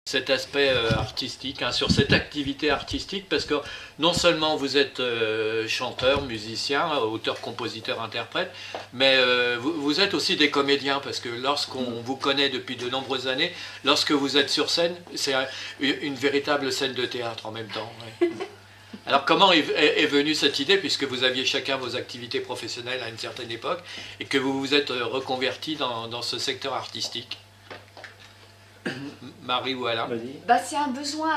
cet aspect artistique, hein, sur cette activité artistique, parce que non seulement vous êtes chanteur, musicien, auteur, compositeur, interprète, mais vous êtes aussi des comédiens, parce que lorsqu'on vous connaît depuis de nombreuses années, lorsque vous êtes sur scène, c'est une véritable scène de théâtre en même temps. Ouais. Alors comment est venue cette idée, puisque vous aviez chacun vos activités professionnelles à une certaine époque, et que vous vous êtes reconverti dans ce secteur artistique? Marie ou Alain? Bah, c'est un besoin,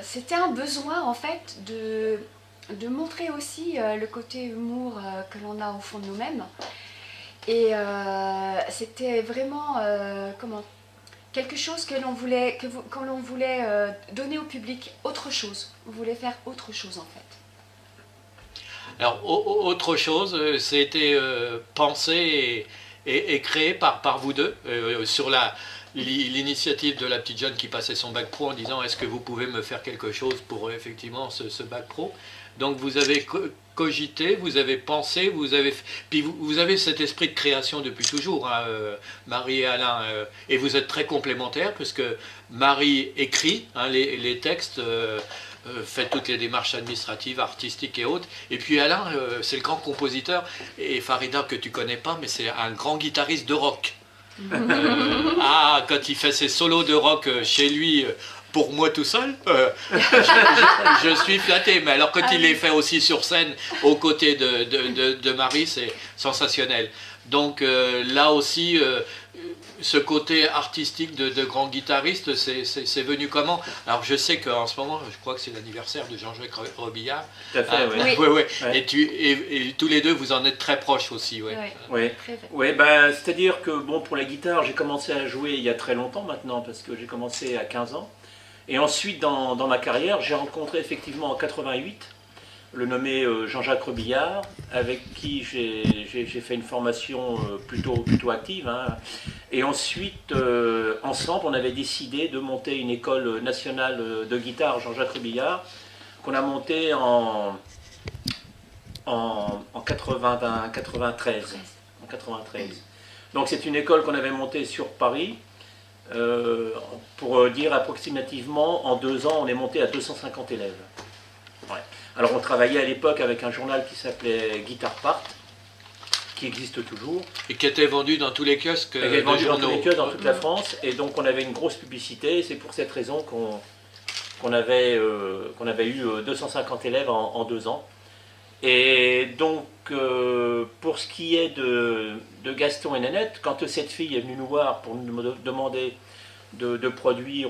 c'était un besoin en fait de montrer aussi le côté humour que l'on a au fond de nous-mêmes. Et c'était vraiment quelque chose que l'on voulait, donner au public, autre chose. On voulait faire autre chose en fait. Alors autre chose, c'était pensé et créé par vous deux sur l'initiative de la petite jeune qui passait son bac pro en disant est-ce que vous pouvez me faire quelque chose pour effectivement ce bac pro. Donc vous avez cogité, vous avez pensé, puis vous avez cet esprit de création depuis toujours, hein, Marie et Alain, et vous êtes très complémentaires puisque Marie écrit hein, les textes, fait toutes les démarches administratives, artistiques et autres, et puis Alain c'est le grand compositeur, et Farida que tu connais pas, mais c'est un grand guitariste de rock. Quand il fait ses solos de rock chez lui, pour moi tout seul, je suis flatté. Mais alors quand il les fait aussi sur scène, aux côtés de Marie, c'est sensationnel. Donc là aussi, ce côté artistique de grand guitariste, c'est venu comment? Alors je sais qu'en ce moment, je crois que c'est l'anniversaire de Jean-Jacques Robillard. Tout à fait, oui. Oui. Ouais. Et tous les deux, vous en êtes très proches aussi. Oui, bah, c'est-à-dire que bon, pour la guitare, j'ai commencé à jouer il y a très longtemps maintenant, parce que j'ai commencé à 15 ans. Et ensuite, dans ma carrière, j'ai rencontré effectivement en 88 le nommé Jean-Jacques Robillard, avec qui j'ai fait une formation plutôt active. Hein. Et ensuite, ensemble, on avait décidé de monter une école nationale de guitare Jean-Jacques Robillard, qu'on a montée en 93. Donc c'est une école qu'on avait montée sur Paris. Pour dire approximativement, en 2 ans, on est monté à 250 élèves. Ouais. Alors on travaillait à l'époque avec un journal qui s'appelait Guitar Part, qui existe toujours. Et qui était vendu dans tous les kiosques de vendu dans tous les kiosques dans toute la France. Et donc on avait une grosse publicité. C'est pour cette raison qu'on avait eu 250 élèves en 2 ans. Et donc, pour ce qui est de Gaston et Nanette, quand cette fille est venue nous voir pour nous demander de produire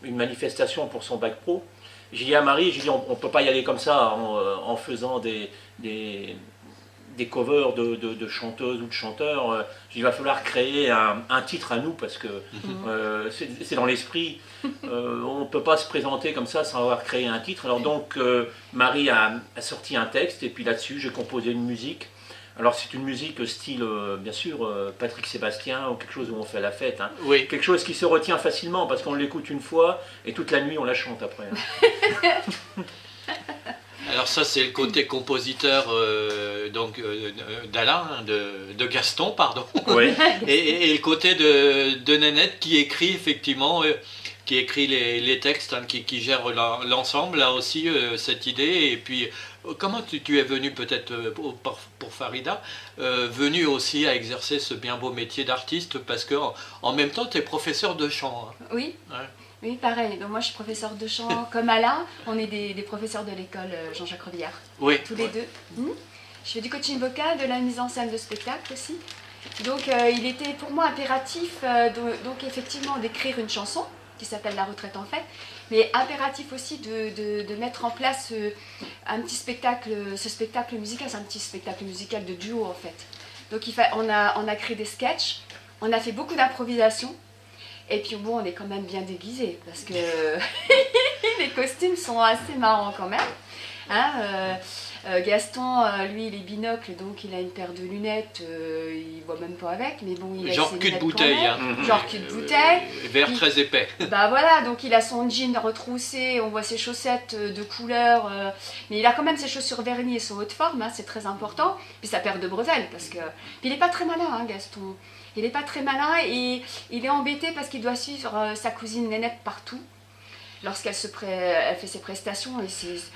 une manifestation pour son bac pro, j'ai dit à Marie, on ne peut pas y aller comme ça en faisant des covers de chanteuses ou de chanteurs. Il va falloir créer un titre à nous parce que c'est dans l'esprit. On ne peut pas se présenter comme ça sans avoir créé un titre. Alors donc Marie a sorti un texte et puis là-dessus j'ai composé une musique. Alors c'est une musique style, bien sûr, Patrick Sébastien ou quelque chose où on fait la fête. Hein. Oui. Quelque chose qui se retient facilement parce qu'on l'écoute une fois et toute la nuit on la chante après. Hein. Alors ça c'est le côté compositeur d'Alain, de Gaston, pardon. Oui. et le côté de Nanette qui écrit effectivement, qui écrit les textes, hein, qui gère l'ensemble, là aussi cette idée. Et puis comment tu es venu peut-être pour Farida, venu aussi à exercer ce bien beau métier d'artiste, parce que en même temps tu es professeur de chant. Hein. Oui. Ouais. Oui, pareil. Donc moi, je suis professeure de chant comme Alain. On est des professeurs de l'école Jean-Jacques Robillard. Oui. Tous les deux. Je fais du coaching vocal, de la mise en scène de spectacle aussi. Donc il était pour moi impératif, donc effectivement, d'écrire une chanson qui s'appelle La retraite en fête, mais impératif aussi de mettre en place un petit spectacle. Ce spectacle musical, c'est un petit spectacle musical de duo en fait. Donc on a créé des sketchs, on a fait beaucoup d'improvisation. Et puis bon, on est quand même bien déguisés, parce que les costumes sont assez marrants quand même. Hein, Gaston, lui, il est binocle, donc il a une paire de lunettes, il voit même pas avec, mais bon, il a Genre ses cul de lunettes bouteille. quand même. Hein. Genre cul de bouteille. Vert Puis- très épais. Bah voilà, donc il a son jean retroussé, on voit ses chaussettes de couleur, mais il a quand même ses chaussures vernies et son haut de forme, hein, c'est très important. Puis sa paire de bretelles, parce que... Puis il est pas très malin, hein, Gaston. Il est pas très malin et il est embêté parce qu'il doit suivre sa cousine Nénette partout. Lorsqu'elle elle fait ses prestations.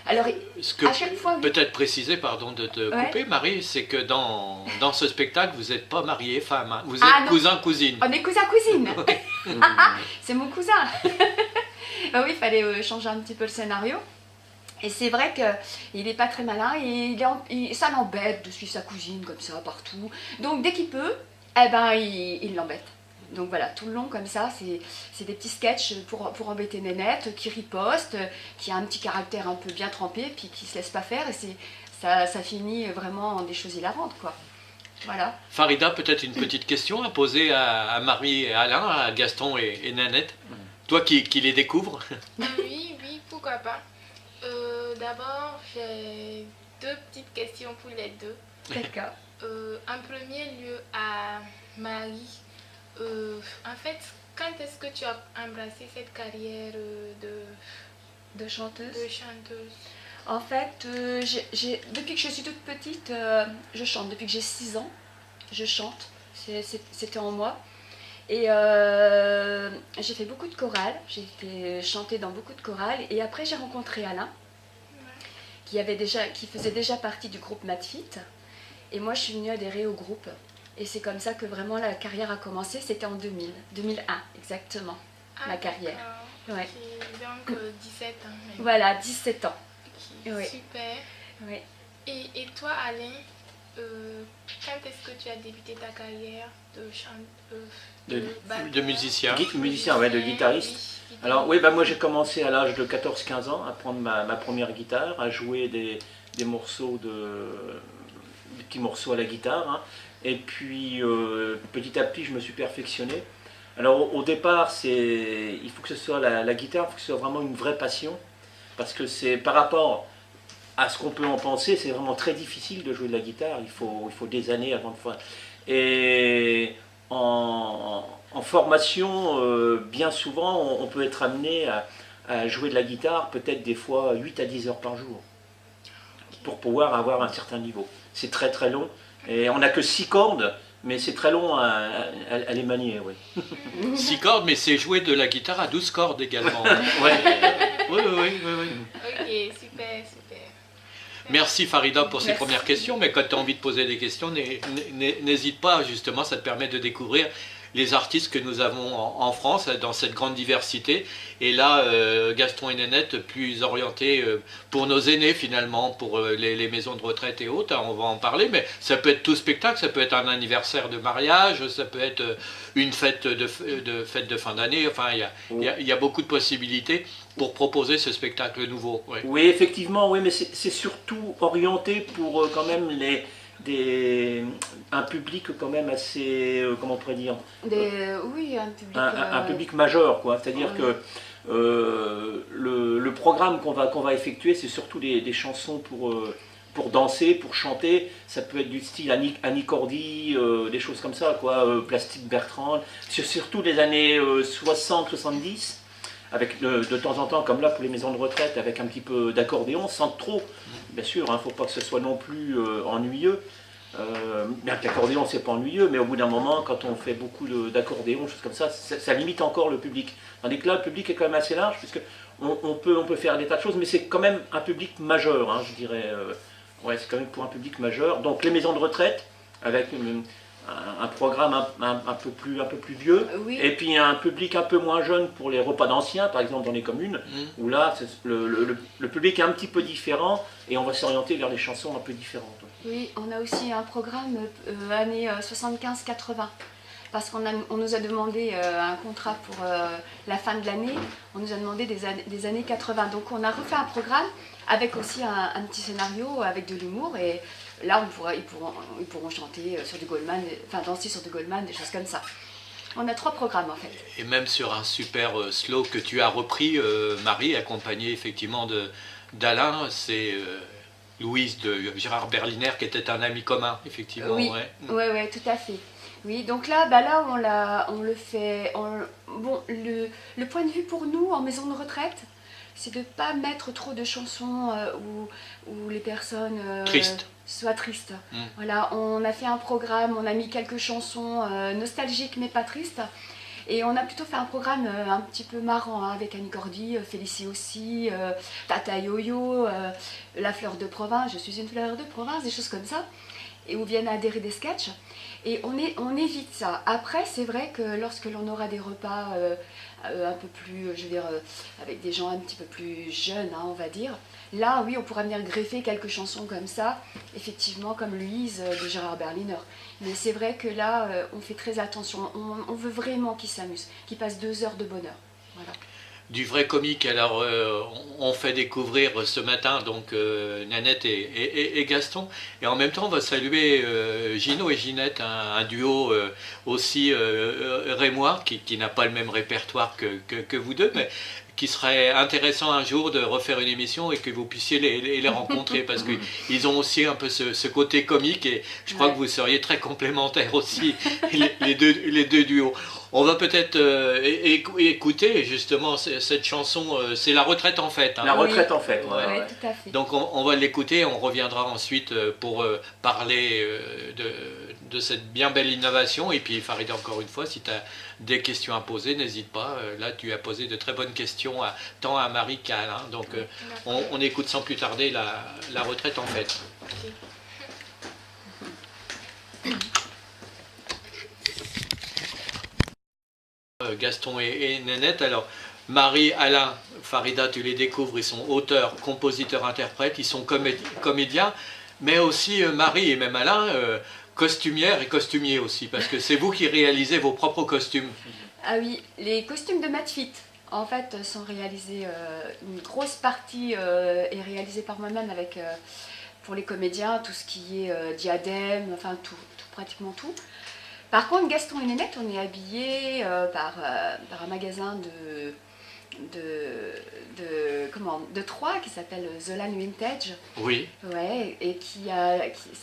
Alors, Ce que à chaque fois... peut-être préciser, pardon de te Ouais. couper, Marie, c'est que dans ce spectacle, vous n'êtes pas mariée femme, hein. Vous êtes Ah, non. cousin-cousine. On est cousin-cousine. C'est mon cousin. Ah oui, il fallait changer un petit peu le scénario. Et c'est vrai qu'il n'est pas très malin et ça l'embête de suivre sa cousine comme ça partout. Donc dès qu'il peut, eh ben, il l'embête. Donc voilà, tout le long comme ça, c'est des petits sketchs pour embêter Nénette, qui riposte, qui a un petit caractère un peu bien trempé, puis qui se laisse pas faire. Et ça finit vraiment en des choses hilarantes, quoi. Voilà. Farida, peut-être une petite question à poser à Marie et Alain, à Gaston et Nanette. Toi qui les découvres. Oui, pourquoi pas. D'abord, j'ai deux petites questions pour les deux. D'accord. En premier lieu, à Marie, en fait, quand est-ce que tu as embrassé cette carrière De chanteuse. de chanteuse? En fait, depuis que je suis toute petite, je chante. Depuis que j'ai 6 ans, je chante. C'était en moi. Et j'ai fait beaucoup de chorales. J'ai été chanter dans beaucoup de chorales. Et après, j'ai rencontré Alain, qui faisait déjà partie du groupe Madfit. Et moi, je suis venue adhérer au groupe. Et c'est comme ça que vraiment la carrière a commencé. C'était en 2001, exactement, ma carrière. D'accord. Ouais. Ok, donc 17 ans. Même. Voilà, 17 ans. Ok, Ouais. super. Ouais. Et toi, Alain, quand est-ce que tu as débuté ta carrière de chanteur, De musicien. Musicien, ouais, de guitariste. Alors oui, bah, moi j'ai commencé à l'âge de 14-15 ans à prendre ma première guitare, à jouer des morceaux des petits morceaux à la guitare. Hein. Et puis petit à petit je me suis perfectionné. Alors au départ, il faut que ce soit la guitare, il faut que ce soit vraiment une vraie passion. Parce que c'est par rapport à ce qu'on peut en penser, c'est vraiment très difficile de jouer de la guitare. Il faut des années avant de faire. Et en formation, bien souvent, on peut être amené à jouer de la guitare peut-être des fois 8 à 10 heures par jour pour pouvoir avoir un certain niveau. C'est très très long. Et on n'a que 6 cordes, mais c'est très long à les manier. Oui. 6 cordes, mais c'est jouer de la guitare à 12 cordes également. Ouais. Oui. Ok, super. Merci Farida pour ces Merci. premières questions, mais quand tu as envie de poser des questions, n'hésite pas, justement, ça te permet de découvrir les artistes que nous avons en France, dans cette grande diversité. Et là, Gaston et Nénette, plus orientés pour nos aînés finalement, pour les maisons de retraite et autres, hein, on va en parler, mais ça peut être tout spectacle, ça peut être un anniversaire de mariage, ça peut être une fête de fin d'année, enfin il y a beaucoup de possibilités pour proposer ce spectacle nouveau. Ouais. Oui, effectivement, oui, mais c'est surtout orienté pour quand même un public quand même assez, comment on pourrait dire, Oui, un public... un public majeur, quoi. C'est-à-dire ouais. que le programme qu'on va effectuer, c'est surtout des chansons pour danser, pour chanter. Ça peut être du style Annie Cordy, des choses comme ça, quoi. Plastique Bertrand. C'est surtout des années 60-70. Avec de temps en temps, comme là pour les maisons de retraite, avec un petit peu d'accordéon, sans trop, bien sûr, il ne faut pas que ce soit non plus ennuyeux. Bien que l'accordéon, c'est pas ennuyeux, mais au bout d'un moment, quand on fait beaucoup d'accordéon, choses comme ça limite encore le public. Tandis que là, le public est quand même assez large, puisque on peut faire des tas de choses, mais c'est quand même un public majeur, hein, je dirais. Ouais, c'est quand même pour un public majeur. Donc les maisons de retraite, avec un programme un peu plus vieux, Oui. et puis un public un peu moins jeune pour les repas d'anciens, par exemple dans les communes, où là le public est un petit peu différent et on va s'orienter vers des chansons un peu différentes. Oui, on a aussi un programme années 75-80, parce on nous a demandé un contrat pour la fin de l'année, on nous a demandé des années 80, donc on a refait un programme avec aussi un petit scénario avec de l'humour, et là ils pourront chanter sur du Goldman, enfin danser sur du Goldman, des choses comme ça. On a 3 programmes en fait. Et même sur un super slow que tu as repris, Marie, accompagné effectivement d'Alain, Louise de Gérard Berliner, qui était un ami commun, effectivement. Oui, ouais, tout à fait. Oui, donc là, on le fait. Bon, le point de vue pour nous en maison de retraite, c'est de ne pas mettre trop de chansons où les personnes Tristes. soient tristes. Voilà, on a fait un programme, on a mis quelques chansons nostalgiques mais pas tristes. Et on a plutôt fait un programme un petit peu marrant, hein, avec Annie Cordy, Félicie aussi, Tata Yo-Yo, La Fleur de Province, Je suis une fleur de province, des choses comme ça, et où viennent adhérer des sketchs. Et on évite ça. Après, c'est vrai que lorsque l'on aura des repas un peu plus, je veux dire, avec des gens un petit peu plus jeunes, hein, on va dire, là, oui, on pourra venir greffer quelques chansons comme ça, effectivement, comme Louise de Gérard Berliner. Mais c'est vrai que là, on fait très attention. On veut vraiment qu'ils s'amusent, qu'ils passent 2 heures de bonheur. Voilà. Du vrai comique, alors on fait découvrir ce matin donc Nanette et Gaston, et en même temps on va saluer Gino et Ginette, un duo aussi rémois qui n'a pas le même répertoire que vous deux, mais qui serait intéressant un jour de refaire une émission et que vous puissiez les rencontrer, parce qu'ils ont aussi un peu ce côté comique, et je crois que vous seriez très complémentaires aussi, les deux duos. On va peut-être écouter justement cette chanson, c'est La Retraite en fait. Hein. La Retraite en fait. Oui, tout à fait. Donc on va l'écouter, on reviendra ensuite pour parler de cette bien belle innovation. Et puis Farida, encore une fois, si tu as des questions à poser, n'hésite pas. Là, tu as posé de très bonnes questions tant à Marie qu'à Alain. Donc on écoute sans plus tarder la Retraite en fait. Gaston et Nénette. Alors, Marie, Alain, Farida, tu les découvres, ils sont auteurs, compositeurs, interprètes, ils sont comédiens, mais aussi Marie et même Alain, costumières et costumiers aussi, parce que c'est vous qui réalisez vos propres costumes. Ah oui, les costumes de Madfit, en fait, sont réalisés, une grosse partie est réalisée par moi-même avec, pour les comédiens, tout ce qui est diadème, enfin pratiquement tout. Par contre, Gaston et Nénette, on est habillés par un magasin de Troyes qui s'appelle The Land Vintage. Oui. Ouais, et c'est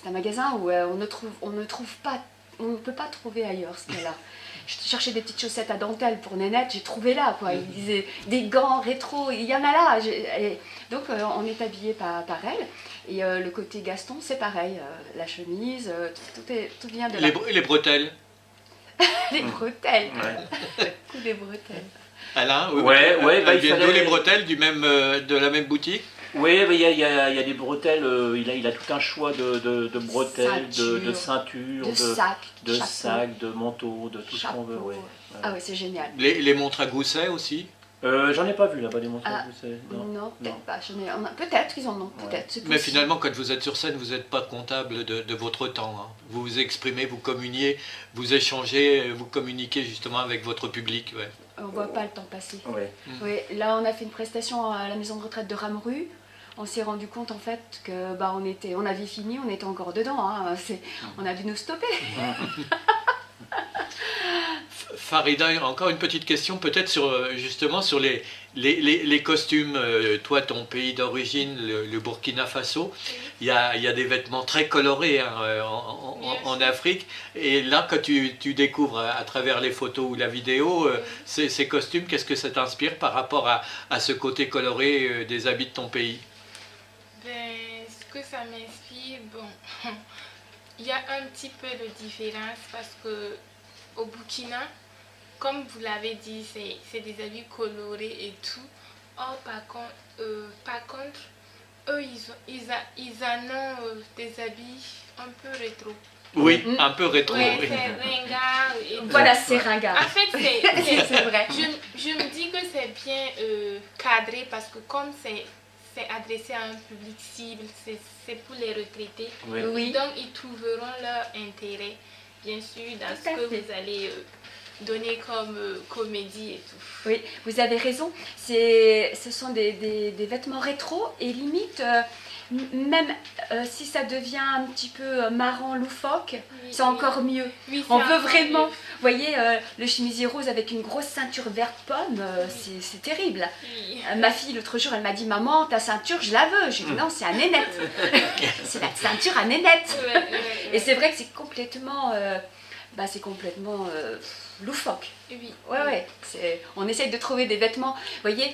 un magasin où on ne peut pas trouver ailleurs ce qu'elle a. Je cherchais des petites chaussettes à dentelle pour Nénette, j'ai trouvé là, quoi. Il disait des gants rétro, il y en a là. Donc on est habillé par elle. Et le côté Gaston, c'est pareil, la chemise, tout vient de là. Les bretelles. Les bretelles. Ouais. Coup des bretelles. Alain, il viennent fallait... les bretelles de la même boutique. Oui, il y a des bretelles, il a tout un choix de bretelles, de ceintures, de sacs, de manteaux, de tout ce qu'on veut. Ouais. Ah oui, c'est génial. Les montres à gousset aussi. J'en ai pas vu là-bas des montres à gousset. Non, peut-être pas. Peut-être qu'ils en ont, peut-être. Mais finalement, quand vous êtes sur scène, vous n'êtes pas comptable de votre temps. Hein. Vous vous exprimez, vous communiez, vous échangez, vous communiquez justement avec votre public. Ouais. On ne voit pas le temps passer. Ouais. Oui, là, on a fait une prestation à la maison de retraite de Rameru. On s'est rendu compte en fait que on avait fini, on était encore dedans. Hein. On a dû nous stopper. Farida, encore une petite question peut-être justement sur les costumes. Toi, ton pays d'origine, le Burkina Faso, il y a des vêtements très colorés hein, en Afrique. Et là, quand tu découvres à travers les photos ou la vidéo, ces costumes, qu'est-ce que ça t'inspire par rapport à ce côté coloré des habits de ton pays? Ce que ça m'inspire, bon, il y a un petit peu de différence parce que au Burkina, comme vous l'avez dit, c'est des habits colorés et tout. Or, par contre, eux, ils en ont des habits un peu rétro. Oui, un peu rétro. Ouais, oui. c'est ringard. Et Voilà, c'est ringard. En fait, c'est vrai. Je me dis que c'est bien cadré parce que comme c'est adressé à un public cible, c'est pour les retraités. Oui. Donc, ils trouveront leur intérêt, bien sûr, dans ce que vous allez donner comme comédie et tout. Oui, vous avez raison. Ce sont des vêtements rétro et limite, même si ça devient un petit peu marrant, loufoque, Oui, c'est oui. encore mieux. Oui, On c'est veut encore vraiment, mieux. vous voyez, le chemisier rose avec une grosse ceinture verte pomme, c'est terrible. Oui. Ma fille, l'autre jour, elle m'a dit, maman, ta ceinture, je la veux. J'ai dit, non, c'est à nénette. C'est la ceinture à nénette. Ouais, ouais, Et ouais. c'est vrai que c'est complètement, loufoque. Oui. Ouais. On essaye de trouver des vêtements. Vous voyez,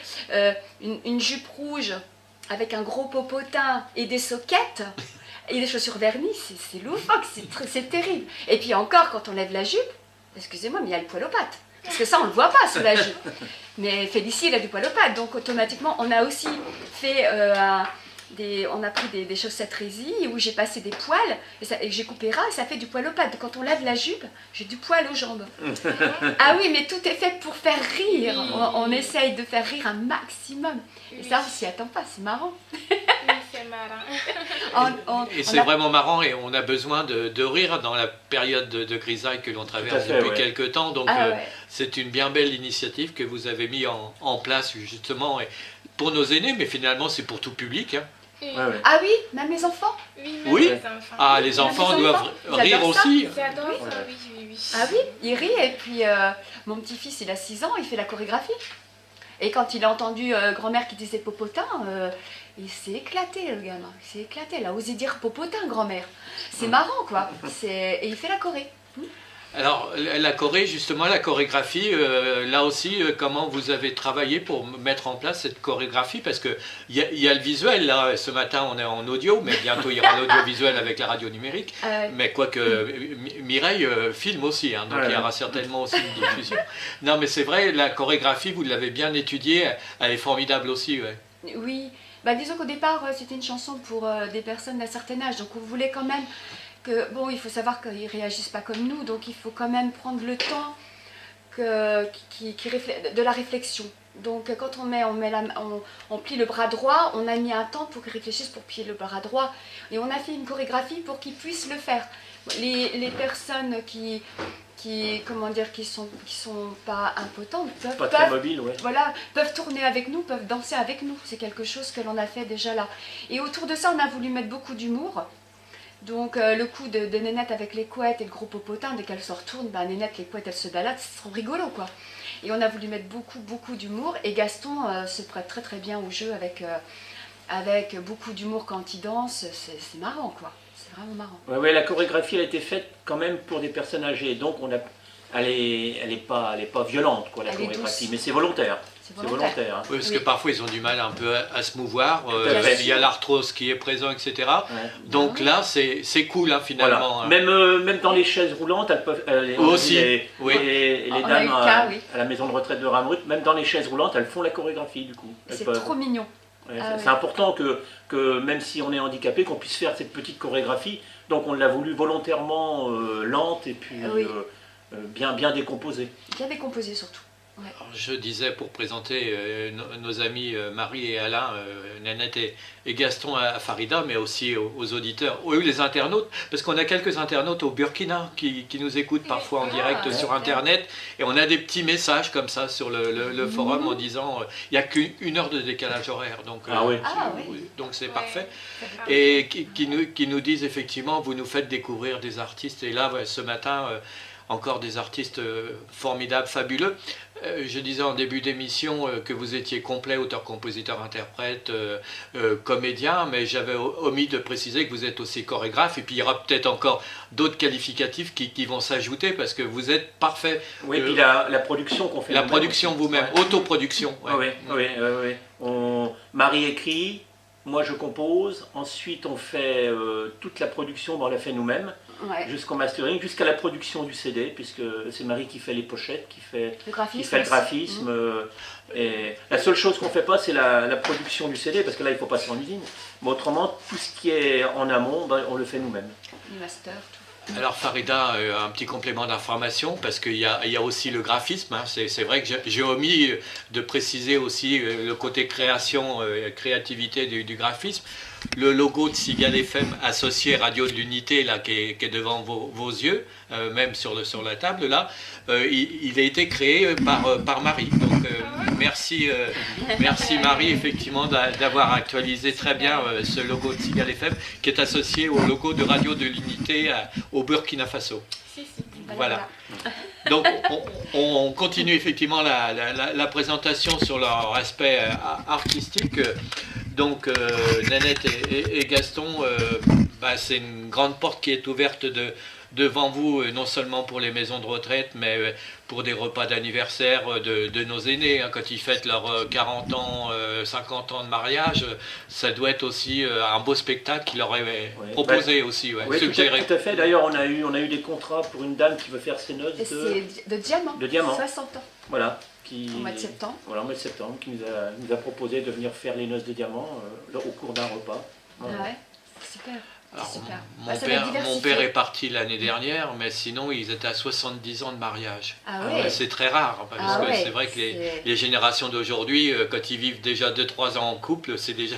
une jupe rouge avec un gros popotin et des soquettes et des chaussures vernies, c'est loufoque, c'est terrible. Et puis encore, quand on lève la jupe, excusez-moi, mais il y a le poil aux pattes. Parce que ça, on ne le voit pas sous la jupe. Mais Félicie, il a du poil aux pattes. Donc automatiquement, on a aussi fait on a pris des chaussettes résille où j'ai passé des poils et j'ai coupé ras et ça fait du poil aux pattes. Quand on lève la jupe, j'ai du poil aux jambes. Ah oui, mais tout est fait pour faire rire. On essaye de faire rire un maximum. Et ça, on s'y attend pas, c'est marrant. Oui, c'est marrant. Et c'est vraiment marrant et on a besoin de rire dans la période de grisaille que l'on traverse Tout à fait, depuis ouais. quelques temps. Donc Ah ouais. c'est une bien belle initiative que vous avez mis en place justement et pour nos aînés, mais finalement c'est pour tout public. Hein. Oui, Ouais, ouais. Ah oui, même les enfants. oui, même Oui. les enfants. Ah, les enfants les doivent enfants, rire j'adore ça. aussi. J'adore ça, Ouais. oui. Ah oui, il rit et puis mon petit-fils, il a 6 ans, il fait la chorégraphie. Et quand il a entendu grand-mère qui disait popotin, il s'est éclaté le gamin, il s'est éclaté, il a osé dire popotin grand-mère. C'est marrant quoi, et il fait la choré. Alors la Corée, justement, la chorégraphie, là aussi, comment vous avez travaillé pour mettre en place cette chorégraphie? Parce qu'il y a le visuel, là, ce matin on est en audio, mais bientôt il y aura l'audiovisuel avec la radio numérique. Mais quoique Mireille filme aussi, hein, donc Ouais. il y aura certainement aussi une diffusion. Non mais c'est vrai, la chorégraphie, vous l'avez bien étudiée, elle est formidable aussi. Ouais. Oui, disons qu'au départ c'était une chanson pour des personnes d'un certain âge, donc on voulait quand même que, bon, il faut savoir qu'ils ne réagissent pas comme nous, donc il faut quand même prendre le temps de la réflexion. Donc quand on plie le bras droit, on a mis un temps pour qu'ils réfléchissent pour plier le bras droit. Et on a fait une chorégraphie pour qu'ils puissent le faire. Les personnes qui sont pas impotentes Pas très peuvent mobile, ouais. peuvent tourner avec nous, peuvent danser avec nous. C'est quelque chose que l'on a fait déjà là. Et autour de ça, on a voulu mettre beaucoup d'humour. Donc le coup de Nénette avec les couettes et le gros popotin, dès qu'elle se retourne, Nénette, les couettes, elles se baladent, c'est trop rigolo quoi. Et on a voulu mettre beaucoup d'humour. Et Gaston se prête très bien au jeu avec beaucoup d'humour quand il danse. C'est marrant quoi. C'est vraiment marrant. Ouais, la chorégraphie elle a été faite quand même pour des personnes âgées, donc elle est pas violente quoi la Elle est chorégraphie, douce. mais c'est volontaire. C'est C'est volontaire. volontaire. Hein. Oui, parce Oui. que parfois ils ont du mal un peu à se mouvoir, à fait. il y a l'arthrose qui est présent, etc. Ouais. Donc là, c'est cool hein, Voilà. finalement. hein. Même dans les chaises roulantes, elles peuvent. Aussi, Oui. Les On a eu dames le cas, oui. à la maison de retraite de Ramrut, même dans les chaises roulantes, elles font la chorégraphie du coup. Elles C'est peuvent. trop mignon. Ouais, Ah c'est oui. important que même si on est handicapé, qu'on puisse faire cette petite chorégraphie. Donc on l'a voulu volontairement lente et puis Oui. bien décomposée. Bien décomposé surtout. Alors, je disais pour présenter nos amis Marie et Alain, Nanette et Gaston à Farida, mais aussi aux auditeurs, les internautes, parce qu'on a quelques internautes au Burkina qui nous écoutent parfois en direct ouais. sur Internet, et on a des petits messages comme ça sur le forum en disant il n'y a qu'une heure de décalage horaire, donc Ah oui. Ah oui. donc c'est Ouais. parfait. Ah, Et qui nous disent effectivement, vous nous faites découvrir des artistes. Et là, ce matin, encore des artistes formidables, fabuleux. Je disais en début d'émission que vous étiez complet, auteur, compositeur, interprète, comédien, mais j'avais omis de préciser que vous êtes aussi chorégraphe. Et puis il y aura peut-être encore d'autres qualificatifs qui vont s'ajouter parce que vous êtes parfait. Oui, puis la production qu'on fait. La nous-mêmes production aussi. vous-même, Ouais. autoproduction. ouais. Oui. Marie écrit, moi je compose, ensuite on fait toute la production, on la fait nous-mêmes, Ouais. jusqu'au mastering, jusqu'à la production du CD, puisque c'est Marie qui fait les pochettes, qui fait Le graphisme. le aussi. graphisme. Et la seule chose qu'on ne fait pas, c'est la production du CD, parce que là il faut passer en usine. Mais autrement, tout ce qui est en amont, on le fait nous-mêmes. Le master, tout. Alors Farida, un petit complément d'information, parce qu'il y a aussi le graphisme. Hein. C'est vrai que j'ai omis de préciser aussi le côté création, créativité du graphisme. le logo de Cigale FM associé Radio de l'Unité là qui est devant vos yeux, même sur la table là, il a été créé par Marie. Donc merci Marie effectivement d'avoir actualisé très bien ce logo de Cigale FM qui est associé au logo de Radio de l'Unité au Burkina Faso. Si. Voilà. Donc on continue effectivement la présentation sur leur aspect artistique. Donc Nanette et Gaston, c'est une grande porte qui est ouverte devant vous, non seulement pour les maisons de retraite, mais pour des repas d'anniversaire de nos aînés. Quand ils fêtent leurs 40 ans, 50 ans de mariage, ça doit être aussi un beau spectacle qui leur est proposé aussi, suggéré. Tout à fait. D'ailleurs, on a eu des contrats pour une dame qui veut faire ses noces de diamant. 60 ans. Voilà. Au mois de septembre. Voilà, au mois de septembre, qui nous a proposé de venir faire les noces de diamant au cours d'un repas. Voilà. Ah ouais, super. Alors, super. Mon père est parti l'année dernière, mais sinon ils étaient à 70 ans de mariage. Ah ouais. C'est très rare, parce que c'est vrai que les générations d'aujourd'hui, quand ils vivent déjà 2-3 ans en couple, c'est déjà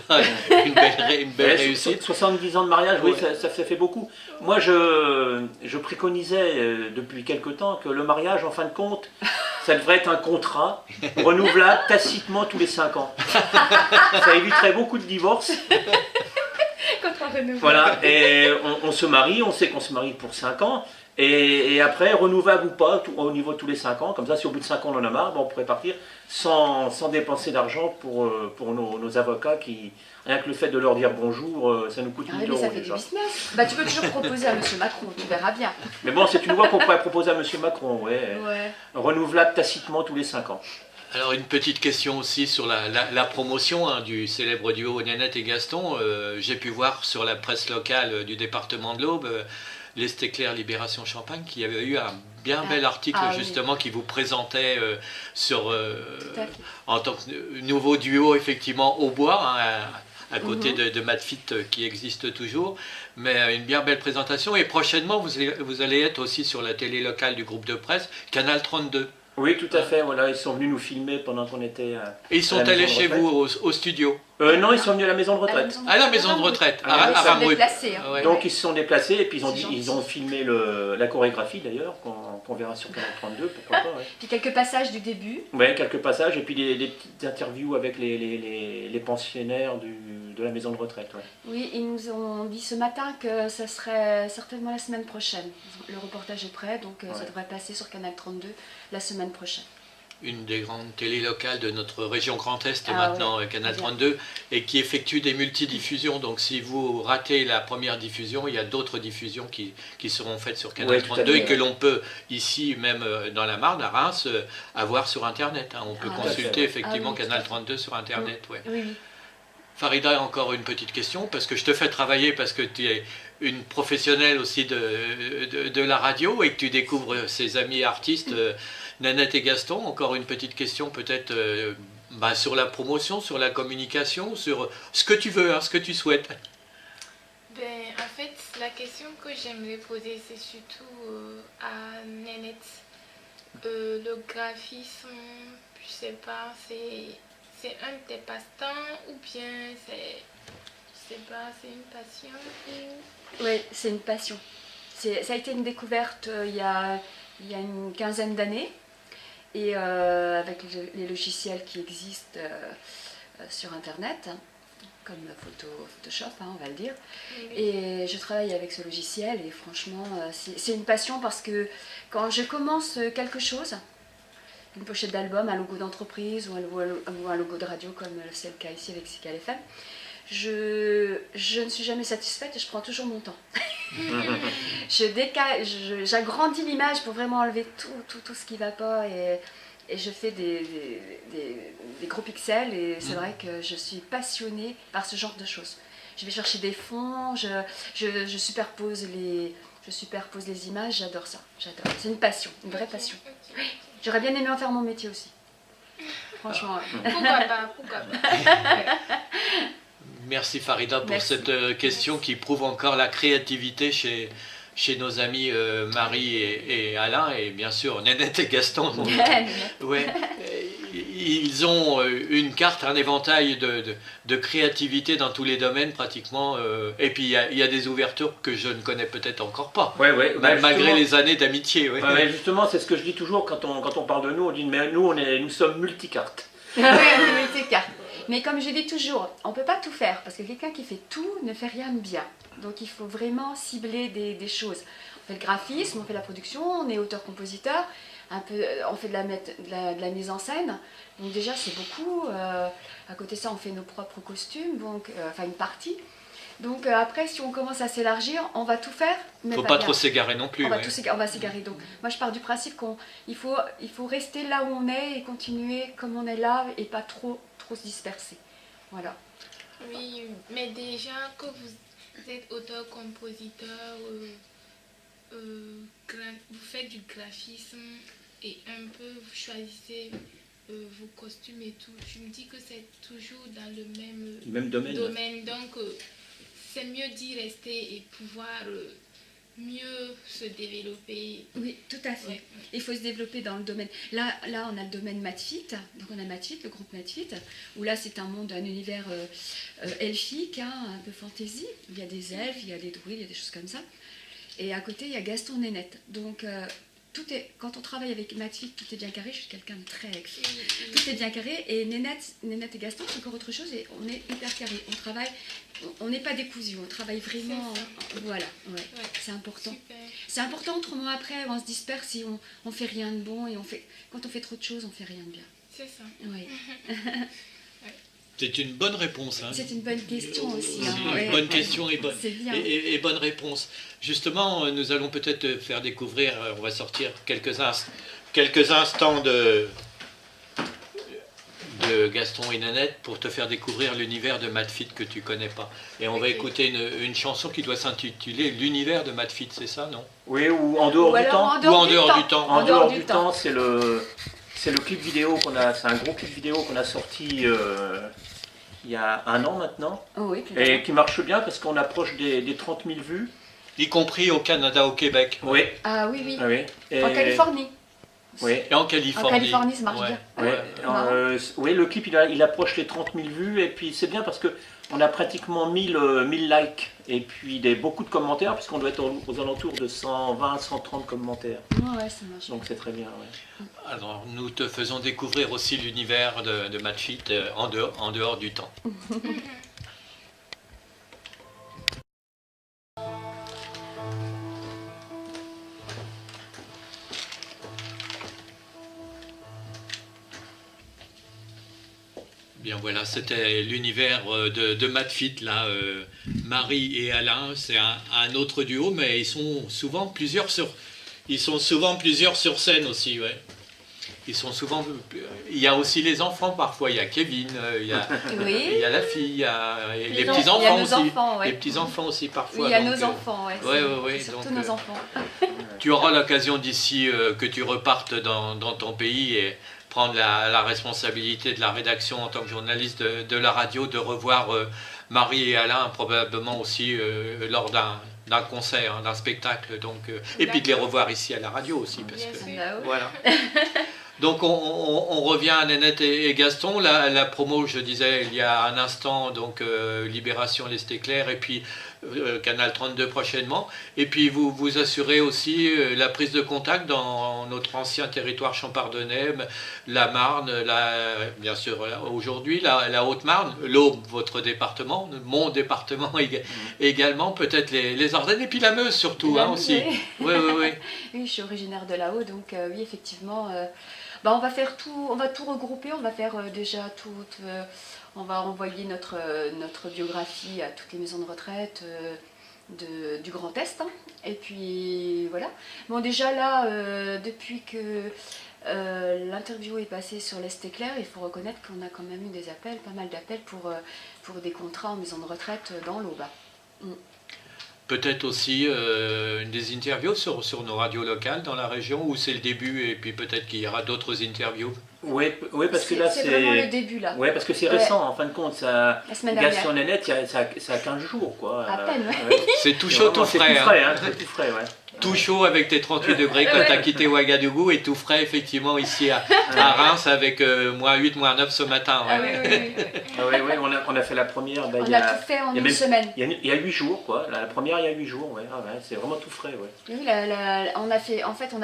une belle réussite. 70 ans de mariage, oui, ça fait beaucoup. Moi, je préconisais depuis quelque temps que le mariage, en fin de compte, ça devrait être un contrat renouvelable tacitement tous les 5 ans. Ça éviterait beaucoup de divorces. Voilà, et on se marie, on sait qu'on se marie pour 5 ans, et après, renouvelable ou pas, au niveau de tous les 5 ans, comme ça, si au bout de 5 ans on en a marre, on pourrait partir sans dépenser d'argent pour nos avocats qui, rien que le fait de leur dire bonjour, ça nous coûte 1000 euros ça fait déjà. Du business. Tu peux toujours proposer à M. Macron, tu verras bien. Mais bon, c'est une loi qu'on pourrait proposer à M. Macron, renouvelable tacitement tous les 5 ans. Alors une petite question aussi sur la promotion du célèbre duo Nanette et Gaston. J'ai pu voir sur la presse locale du département de l'Aube, l'Est Éclair Libération Champagne, qui avait eu un bien bel article justement qui vous présentait en tant que nouveau duo effectivement au bois, à côté de Madfit qui existe toujours, mais une bien belle présentation. Et prochainement, vous allez être aussi sur la télé locale du groupe de presse, Canal 32. Oui, tout à fait. Voilà, ils sont venus nous filmer pendant qu'on était. Et ils sont allés chez vous au studio? Non, ils sont venus à la maison de retraite. À la maison de retraite, à Ramouille. Donc ils se sont déplacés et puis ils ont filmé la chorégraphie d'ailleurs, qu'on verra sur Canal 32, pourquoi pas. Puis quelques passages du début. Oui, quelques passages et puis des petites interviews avec les pensionnaires de la maison de retraite. Ouais. Oui, ils nous ont dit ce matin que ça serait certainement la semaine prochaine. Le reportage est prêt, donc ça devrait passer sur Canal 32 la semaine prochaine. Une des grandes télés locales de notre région Grand Est maintenant, Canal 32, et qui effectue des multidiffusions. Donc si vous ratez la première diffusion, il y a d'autres diffusions qui seront faites sur Canal 32 et que l'on peut ici, même dans la Marne, à Reims, avoir sur Internet. On peut consulter effectivement Canal 32 sur Internet. Oui. Farida, encore une petite question, parce que je te fais travailler parce que tu es une professionnelle aussi de la radio et que tu découvres ces amis artistes, Nanette et Gaston. Encore une petite question peut-être sur la promotion, sur la communication, sur ce que tu veux, ce que tu souhaites. En fait, la question que j'aimerais poser, c'est surtout à Nanette. Le graphisme, je sais pas, c'est un de tes passe-temps ou bien c'est une passion Oui, c'est une passion. Ça a été une découverte il y a une quinzaine d'années et avec les logiciels qui existent sur Internet, comme Photoshop, on va le dire. Et je travaille avec ce logiciel et franchement, c'est une passion parce que quand je commence quelque chose, une pochette d'album, un logo d'entreprise ou un logo de radio comme c'est le cas ici avec Cigale FM, je ne suis jamais satisfaite et je prends toujours mon temps. J'agrandis l'image pour vraiment enlever tout ce qui ne va pas et je fais des gros pixels et c'est vrai que je suis passionnée par ce genre de choses. Je vais chercher des fonds, je superpose les images, j'adore ça. C'est une passion, une vraie passion. Oui. J'aurais bien aimé en faire mon métier aussi. Franchement. Pourquoi pas. Merci Farida pour cette question qui prouve encore la créativité chez nos amis Marie et Alain et bien sûr Nanette et Gaston. Donc, ils ont une carte, un éventail de créativité dans tous les domaines pratiquement. Et puis il y a des ouvertures que je ne connais peut-être encore pas, malgré les années d'amitié. Justement, c'est ce que je dis toujours quand on parle de nous, on dit mais nous sommes multicartes. Oui, on est multicartes. Mais comme je dis toujours, on ne peut pas tout faire, parce que quelqu'un qui fait tout ne fait rien de bien. Donc il faut vraiment cibler des choses. On fait le graphisme, on fait la production, on est auteur-compositeur, on fait de la mise en scène. Donc déjà c'est beaucoup. À côté de ça, on fait nos propres costumes, donc, enfin une partie. Donc après, si on commence à s'élargir, on va tout faire. Il ne faut pas trop s'égarer non plus. On va s'égarer. Donc moi je pars du principe qu'il faut rester là où on est et continuer comme on est là et pas trop se disperser. Voilà. Oui, mais déjà que vous êtes auteur-compositeur, vous faites du graphisme et un peu vous choisissez vos costumes et tout. Je me dis que c'est toujours dans le même domaine. Donc c'est mieux d'y rester et pouvoir mieux se développer. Oui, tout à fait. Ouais. Il faut se développer dans le domaine. Là, on a le domaine Madfit. Donc on a Madfit, le groupe Madfit, où là c'est un univers elfique, un peu fantasy. Il y a des elfes, il y a des druides, il y a des choses comme ça. Et à côté, il y a Gaston Nénette. Donc quand on travaille avec Madfit, tout est bien carré. Je suis quelqu'un de très tout est bien carré. Et Nénette et Gaston, c'est encore autre chose. Et on est hyper carré. On travaille. On n'est pas décousu, on travaille vraiment. Voilà, c'est important. Super. C'est important, autrement après, on se disperse si on fait rien de bon et quand on fait trop de choses, on fait rien de bien. C'est ça. Oui. C'est une bonne réponse. C'est une bonne question aussi. Une bonne question et bonne réponse. Justement, nous allons peut-être faire découvrir, on va sortir quelques instants de Gaston et Nanette pour te faire découvrir l'univers de Madfit que tu connais pas. Et on va écouter une chanson qui doit s'intituler L'univers de Madfit, c'est ça, non? Oui, ou En dehors du temps. En dehors du temps. En dehors du temps, c'est le clip vidéo c'est un gros clip vidéo qu'on a sorti il y a 1 an maintenant. Oui, et qui marche bien parce qu'on approche des 30 000 vues. Y compris au Canada, au Québec. Oui. Ah oui. Et en Californie. Oui. Et en Californie. En Californie, ça marche bien. Oui, le clip, il approche les 30 000 vues. Et puis, c'est bien parce qu'on a pratiquement 1000 likes. Et puis, beaucoup de commentaires, puisqu'on doit être aux alentours de 120, 130 commentaires. Ouais, ça marche. Donc, c'est très bien, Alors, nous te faisons découvrir aussi l'univers de Madfit en dehors du temps. Bien voilà, c'était l'univers de Madfit, là, Marie et Alain, c'est un autre duo, mais ils sont souvent plusieurs sur scène aussi, ouais. Ils sont souvent, il y a aussi les enfants parfois, il y a Kevin, il y a la fille, il y a les petits-enfants aussi, les petits-enfants aussi parfois. Oui, il y a nos enfants, surtout donc, nos enfants. Tu auras l'occasion d'ici que tu repartes dans ton pays et prendre la responsabilité de la rédaction en tant que journaliste de la radio, de revoir Marie et Alain probablement aussi lors d'un concert, d'un spectacle, donc, et puis de les revoir ici à la radio aussi. Parce que, voilà. Donc on revient à Nénette et Gaston, la promo, je disais il y a un instant, donc Libération, l'Est éclair, et puis Canal 32 prochainement, et puis vous assurez aussi la prise de contact dans notre ancien territoire champardonnais, la Marne, bien sûr aujourd'hui la Haute-Marne, l'Aube, votre département, mon département également, peut-être les Ardennes, et puis la Meuse surtout aussi. Oui. Oui, je suis originaire de là-haut, donc oui, effectivement, on va faire tout, on va tout regrouper, on va faire déjà on va envoyer notre biographie à toutes les maisons de retraite du Grand Est, et puis voilà. Bon, déjà là, depuis que l'interview est passée sur l'Est éclair, il faut reconnaître qu'on a quand même eu pas mal d'appels pour des contrats en maison de retraite dans l'Aube. Peut-être aussi des interviews sur nos radios locales dans la région, où c'est le début, et puis peut-être qu'il y aura d'autres interviews. Oui, parce que là c'est vraiment le début là. Oui, parce que c'est récent, en fin de compte, ça. Gaston Nénette, ça a 15 jours, quoi. À peine, C'est tout chaud, tout frais. C'est tout frais, tout chaud avec tes 38 degrés quand tu as quitté Ouagadougou et tout frais effectivement ici à Reims avec moins 8, moins 9 ce matin. Ah oui, oui, oui. Ah ouais, ouais, on a fait la première. Bah, On a tout fait en une semaine. Il y a 8 jours, quoi. La première, il y a 8 jours, ouais. Ah ouais, c'est vraiment tout frais, ouais. Oui, on a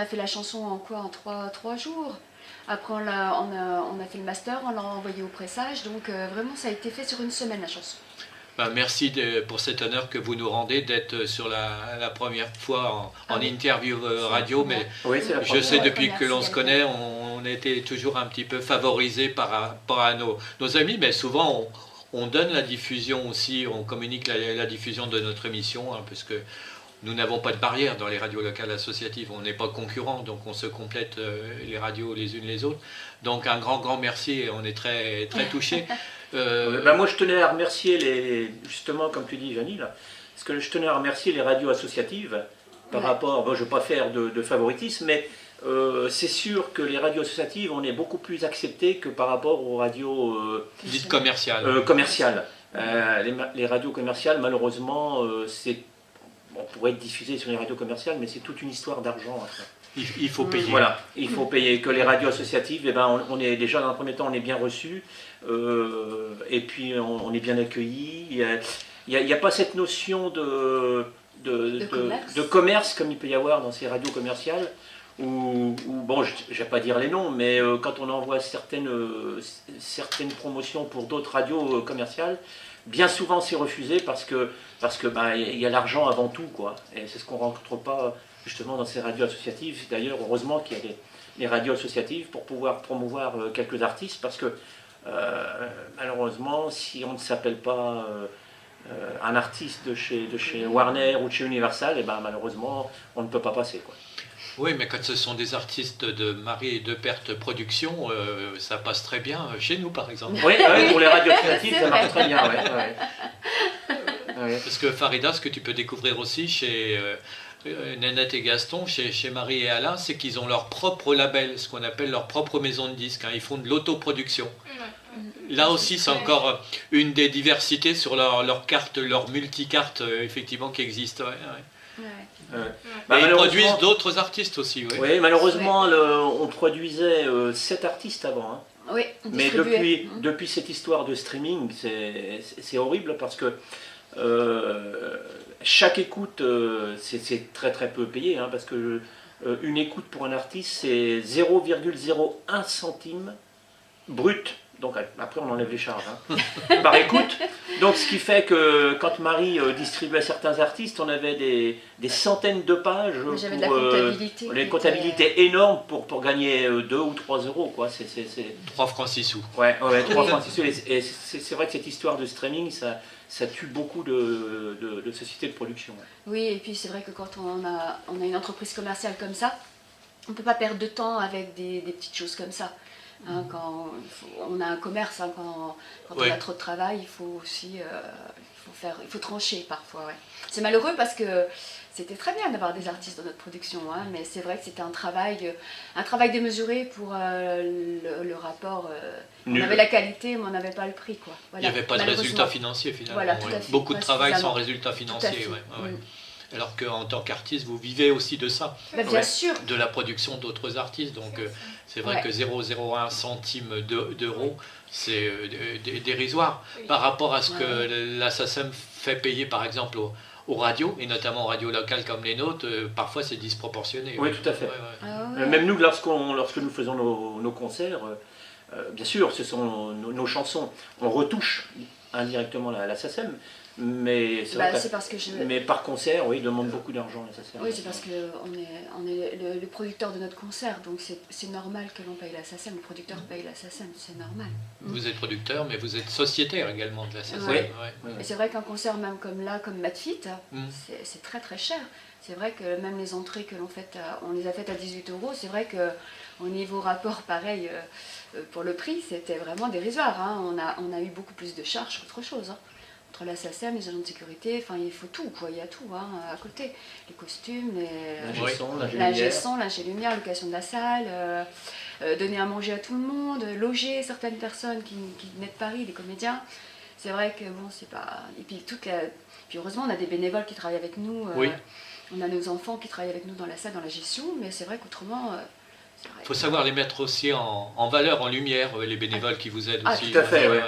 fait la chanson en quoi? En 3 jours. Après, on a fait le master, on l'a envoyé au pressage. Donc, vraiment, ça a été fait sur une semaine, la chanson. Ben, merci pour cet honneur que vous nous rendez d'être sur la première fois en interview radio. Mais oui, c'est la je sais depuis que l'on merci, se connaît, on était toujours un petit peu favorisés par rapport à nos amis. Mais souvent, on donne la diffusion aussi, on communique la diffusion de notre émission, hein, parce que nous n'avons pas de barrière dans les radios locales associatives, on n'est pas concurrents, donc on se complète les radios les unes les autres. Donc un grand merci et on est très, très touchés. Moi je tenais à remercier justement comme tu dis Janie, là, parce que je tenais à remercier les radios associatives par rapport, bon, je ne veux pas faire de favoritisme, mais c'est sûr que les radios associatives, on est beaucoup plus acceptés que par rapport aux radios dites commerciales. Les radios commerciales, malheureusement, on pourrait être diffusé sur les radios commerciales, mais c'est toute une histoire d'argent après. Il faut payer. Voilà, il faut payer. Que les radios associatives, eh ben, on est déjà dans un premier temps, on est bien reçus, et puis on est bien accueillis. Il n'y a pas cette notion de commerce comme il peut y avoir dans ces radios commerciales, où bon, je ne vais pas dire les noms, mais quand on envoie certaines promotions pour d'autres radios commerciales, bien souvent c'est refusé parce que y a l'argent avant tout, quoi. Et c'est ce qu'on ne rencontre pas justement dans ces radios associatives. D'ailleurs, heureusement qu'il y a les radios associatives pour pouvoir promouvoir quelques artistes, parce que malheureusement, si on ne s'appelle pas un artiste de chez Warner ou de chez Universal, et ben malheureusement, on ne peut pas passer, quoi. Oui, mais quand ce sont des artistes de Marie et de Perte Production, ça passe très bien chez nous, par exemple. Oui, pour les radios associatives, ça marche très bien. Parce que Farida, ce que tu peux découvrir aussi chez Nénette et Gaston, chez Marie et Alain, c'est qu'ils ont leur propre label, ce qu'on appelle leur propre maison de disques. Hein. Ils font de l'autoproduction. Là aussi, c'est encore une des diversités sur leur carte, leur multicarte, effectivement, qui existe. Ils produisent d'autres artistes aussi. Oui, malheureusement, on produisait 7 artistes avant. Hein. Oui, mais depuis cette histoire de streaming, c'est horrible parce que chaque écoute, c'est très très peu payé, hein, parce que une écoute pour un artiste, c'est 0,01 centime brut. Donc après on enlève les charges, hein, par écoute. Donc ce qui fait que quand Marie distribuait certains artistes, on avait des centaines de pages pour les comptabilités énormes pour gagner 2 ou 3 euros, quoi. C'est 3 francs 6 sous. Ouais, 3 francs 6 sous. Et c'est vrai que cette histoire de streaming, ça tue beaucoup de sociétés de production. Oui, et puis c'est vrai que quand on a une entreprise commerciale comme ça, on ne peut pas perdre de temps avec des petites choses comme ça. Hein, quand on a un commerce, hein, quand on a trop de travail, il faut aussi il faut trancher parfois. Ouais. C'est malheureux parce que c'était très bien d'avoir des artistes dans notre production, hein, mais c'est vrai que c'était un travail démesuré pour le rapport. On avait la qualité, mais on n'avait pas le prix, quoi. Voilà. Il n'y avait pas de résultat financier finalement. Voilà, tout à fait. Beaucoup de travail sans résultat financier. Alors qu'en tant qu'artiste, vous vivez aussi de ça. Bien sûr. De la production d'autres artistes. Donc c'est vrai que 0,01 centime d'euros, c'est dérisoire par rapport à ce que la SACEM fait payer par exemple aux radios, et notamment aux radios locales comme les nôtres. Parfois c'est disproportionné. Oui, tout à fait. Même nous, lorsque nous faisons nos concerts, bien sûr, ce sont nos chansons. On retouche indirectement la SACEM. Mais mais par concert, oui, ils demandent beaucoup d'argent. Oui, c'est parce qu'on est le producteur de notre concert, donc c'est normal que l'on paye la SACEM, le producteur paye la SACEM, c'est normal. Vous êtes producteur, mais vous êtes sociétaire également de la SACEM. Et c'est vrai qu'un concert même comme là, comme Madfit, c'est très très cher. C'est vrai que même les entrées que l'on fait, on les a faites à 18 €, c'est vrai qu'au niveau rapport pareil, pour le prix, c'était vraiment dérisoire. Hein. On a eu beaucoup plus de charges qu'autre chose. Hein. Entre la SACEM, les agents de sécurité, enfin il faut tout, quoi. Il y a tout à côté. Les costumes, l'ingé son, l'ingé lumière, location de la salle, donner à manger à tout le monde, loger certaines personnes qui venaient de Paris, les comédiens. C'est vrai que bon, c'est pas. Et puis puis heureusement, on a des bénévoles qui travaillent avec nous. On a nos enfants qui travaillent avec nous dans la salle, dans la gestion, mais c'est vrai qu'autrement... c'est vrai. Il faut savoir les mettre aussi en valeur, en lumière, les bénévoles qui vous aident Ah, aussi. Tout à fait, ouais.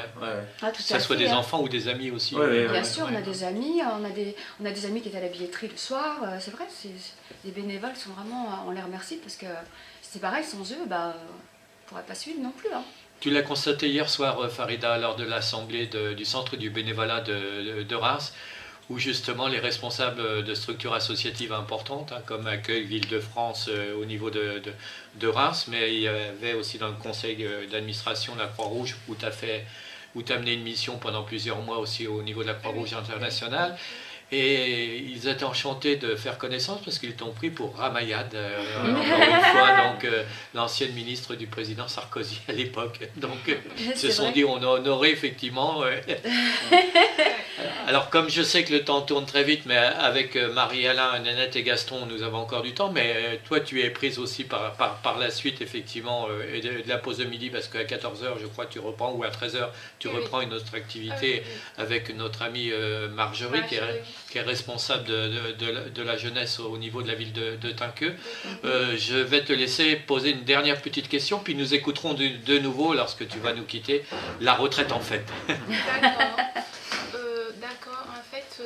Ah, tout Que ce à soit fait, des hein. enfants ou des amis aussi. Bien sûr, on a des amis, on a des amis qui étaient à la billetterie le soir, c'est vrai, les bénévoles sont vraiment, on les remercie parce que c'est pareil, sans eux, on ne pourrait pas suivre non plus. Hein. Tu l'as constaté hier soir, Farida, lors de l'assemblée du centre du bénévolat de Reims, où justement les responsables de structures associatives importantes, hein, comme Accueil Ville-de-France au niveau de Reims, mais il y avait aussi dans le conseil d'administration de la Croix-Rouge, où tu as mené une mission pendant plusieurs mois aussi au niveau de la Croix-Rouge internationale. Et ils étaient enchantés de faire connaissance parce qu'ils t'ont pris pour Ramayad, encore une fois, donc l'ancienne ministre du président Sarkozy à l'époque. Donc ils se sont dit, on a honoré effectivement. Alors comme je sais que le temps tourne très vite, mais avec Marie-Alain, Nanette et Gaston, nous avons encore du temps, mais toi tu es prise aussi par la suite effectivement, et de la pause de midi, parce qu'à 14h je crois tu reprends, ou à 13h tu reprends une autre activité avec notre amie Marjorie, qui est responsable de la jeunesse au niveau de la ville de Tinqueux. Je vais te laisser poser une dernière petite question, puis nous écouterons de nouveau, lorsque tu vas nous quitter, la retraite en fait. D'accord. En fait,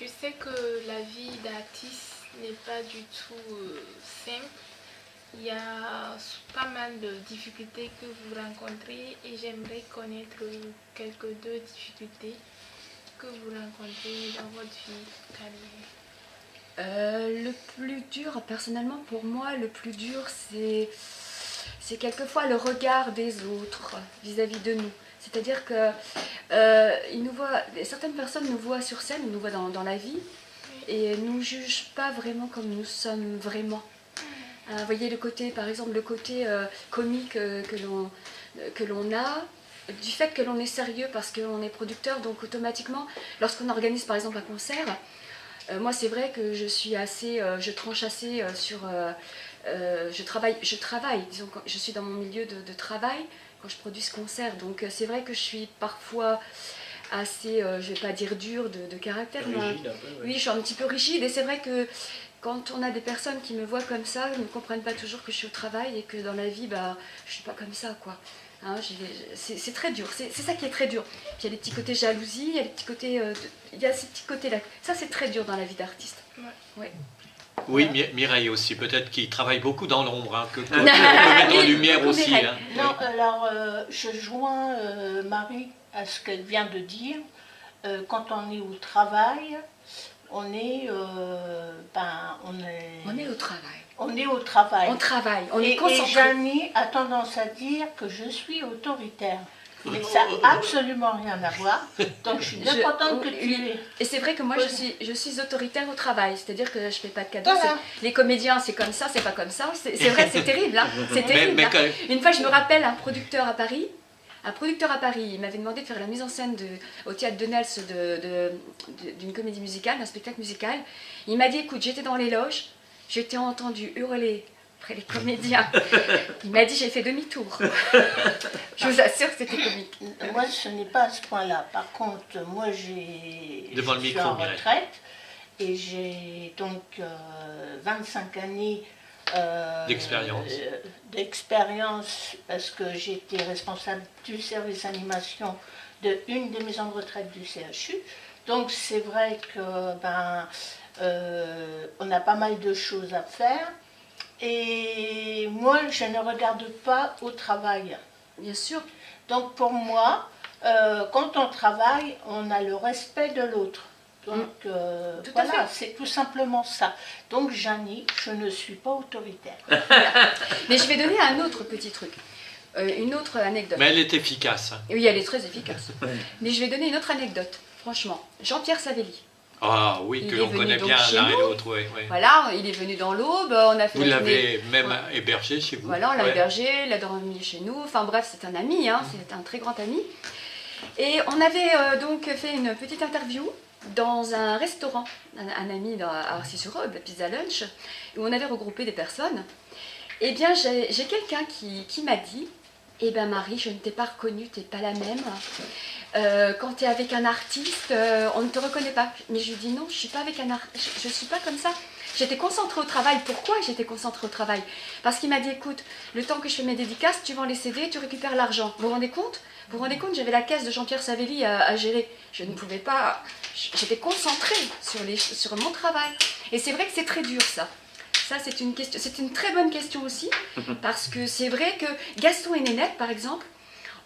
je sais que la vie d'artiste n'est pas du tout simple. Il y a pas mal de difficultés que vous rencontrez et j'aimerais connaître quelques deux difficultés que vous rencontrez dans votre vie carrière. Le plus dur, personnellement pour moi, le plus dur c'est quelquefois le regard des autres vis-à-vis de nous. C'est-à-dire que certaines personnes nous voient sur scène, nous voient dans la vie et ne nous jugent pas vraiment comme nous sommes vraiment. Vous voyez par exemple le côté comique que l'on a, du fait que l'on est sérieux parce qu'on est producteur, donc automatiquement, lorsqu'on organise par exemple un concert, moi c'est vrai que je tranche assez sur... je travaille, disons, je suis dans mon milieu de travail quand je produis ce concert, donc c'est vrai que je suis parfois assez, je vais pas dire dure de caractère, mais rigide, un peu, ouais. Oui, je suis un petit peu rigide et c'est vrai que quand on a des personnes qui me voient comme ça, ils ne comprennent pas toujours que je suis au travail et que dans la vie, je suis pas comme ça, quoi. Hein, c'est très dur, c'est ça qui est très dur. Puis il y a des petits côtés jalousie, il y a des petits côtés, il y a ces petits côtés-là. Ça c'est très dur dans la vie d'artiste. Ouais. Oui, Mireille aussi, peut-être qui travaille beaucoup dans l'ombre, hein, que peut mettre en lumière aussi. Hein. Non, alors je joins Marie à ce qu'elle vient de dire. Quand on est au travail, on est au travail. On est au travail. On travaille, on est Et concentré. Janie a tendance à dire que je suis autoritaire. Mais ça n'a absolument rien à voir. Donc je suis bien contente que tu aies. Et c'est vrai que moi je suis autoritaire au travail, c'est-à-dire que je fais pas de cadeaux. Voilà. Les comédiens c'est comme ça, c'est pas comme ça. C'est vrai, c'est terrible. Hein. C'est terrible. Mais hein. Une fois je me rappelle un producteur à Paris, il m'avait demandé de faire la mise en scène au théâtre de Nels d'une comédie musicale, d'un spectacle musical. Il m'a dit écoute, j'étais dans les loges, je t'ai entendu hurler après les comédiens. Il m'a dit j'ai fait demi-tour. Je vous assure que c'était comique. Moi ce n'est pas à ce point-là. Par contre, moi je suis en retraite et j'ai donc 25 années d'expérience parce que j'étais responsable du service animation de une des maisons de retraite du CHU. Donc c'est vrai que on a pas mal de choses à faire. Et moi, je ne regarde pas au travail. Bien sûr. Donc pour moi, quand on travaille, on a le respect de l'autre. Donc voilà, c'est tout simplement ça. Donc Janie, je ne suis pas autoritaire. Mais je vais donner un autre petit truc, une autre anecdote. Mais elle est efficace. Oui, elle est très efficace. Mais je vais donner une autre anecdote, franchement. Jean-Pierre Savelli. Ah oui, que l'on connaît bien l'un et l'autre. Oui. Voilà, il est venu dans l'Aube, on a fait... Vous l'avez même hébergé chez vous. Voilà, on l'a hébergé, il a dormi chez nous. Enfin bref, c'est un ami, hein, c'est un très grand ami. Et on avait donc fait une petite interview dans un restaurant, un ami à Arcis-sur-Aube, la Pizza Lunch, où on avait regroupé des personnes. Eh bien, j'ai quelqu'un qui m'a dit « Eh bien Marie, je ne t'ai pas reconnue, tu n'es pas la même. quand tu es avec un artiste, on ne te reconnaît pas. Mais je lui dis non, je suis pas avec un artiste, je suis pas comme ça. J'étais concentrée au travail. Pourquoi j'étais concentrée au travail? Parce qu'il m'a dit, écoute, le temps que je fais mes dédicaces, tu vends les CD, tu récupères l'argent. Vous vous rendez compte? Vous vous rendez compte, j'avais la caisse de Jean-Pierre Savelli à gérer. Je ne pouvais pas... J'étais concentrée sur mon travail. Et c'est vrai que c'est très dur, ça. Ça, c'est une question, c'est une très bonne question aussi, parce que c'est vrai que Gaston et Nénette, par exemple,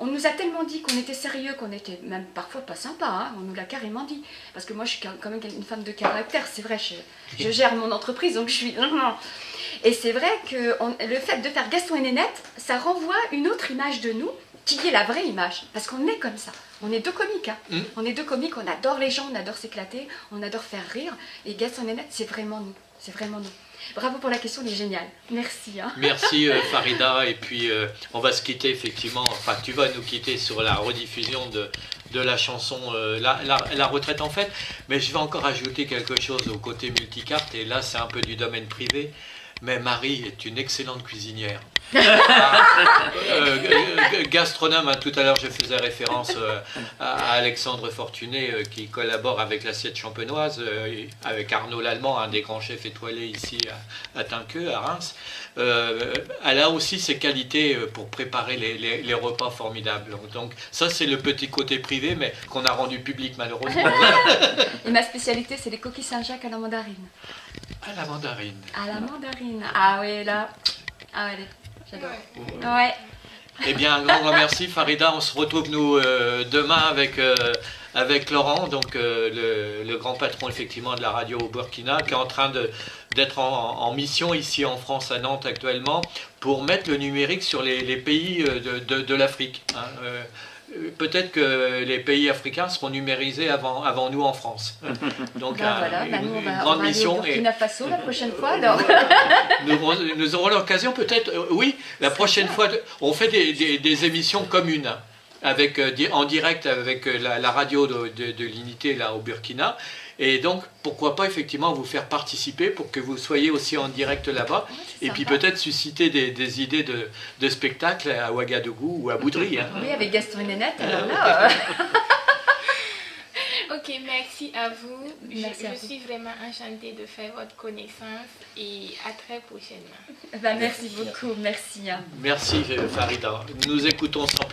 on nous a tellement dit qu'on était sérieux, qu'on était même parfois pas sympa, hein, on nous l'a carrément dit. Parce que moi, je suis quand même une femme de caractère, c'est vrai, je gère mon entreprise, donc je suis... Et c'est vrai que le fait de faire Gaston et Nénette, ça renvoie une autre image de nous, qui est la vraie image, parce qu'on est comme ça. On est deux comiques, hein. On est deux comiques, on adore les gens, on adore s'éclater, on adore faire rire. Et Gaston et Nénette, c'est vraiment nous, c'est vraiment nous. Bravo pour la question, elle est géniale. Merci. Hein. Merci Farida. Et puis on va se quitter effectivement. Enfin, tu vas nous quitter sur la rediffusion de la chanson la retraite en fait. Mais je vais encore ajouter quelque chose au côté multicarte. Et là, c'est un peu du domaine privé. Mais Marie est une excellente cuisinière. Gastronome, hein, tout à l'heure je faisais référence à Alexandre Fortuné qui collabore avec l'Assiette Champenoise, avec Arnaud Lallemand, un des grands chefs étoilés ici à Tinqueux, à Reims. Elle a aussi ses qualités pour préparer les repas formidables. Donc ça c'est le petit côté privé mais qu'on a rendu public malheureusement. Et ma spécialité c'est les coquilles Saint-Jacques à la mandarine. À la mandarine. À la mandarine. Ah oui là. Ah ouais, j'adore. Ouais. Eh bien, un grand merci Farida. On se retrouve nous demain avec Laurent, donc le grand patron effectivement de la radio au Burkina, qui est en train d'être en mission ici en France à Nantes actuellement pour mettre le numérique sur les pays de l'Afrique. Hein. Peut-être que les pays africains seront numérisés avant nous en France. Donc, voilà, nous, on va mission. Aller au Burkina Faso la prochaine fois. Alors. Nous aurons l'occasion peut-être, oui, la prochaine fois, on fait des émissions communes. En direct avec la radio de l'unité là au Burkina. Et donc, pourquoi pas effectivement vous faire participer pour que vous soyez aussi en direct là-bas. Ouais, et puis peut-être susciter des idées de spectacles à Ouagadougou ou à Boudry. Hein. Oui, avec Gaston et Nénette, alors là... Ok, merci à vous. Merci à vous. Je suis vraiment enchantée de faire votre connaissance et à très prochainement. Ben, merci beaucoup, merci. Merci Farida. Nous écoutons sans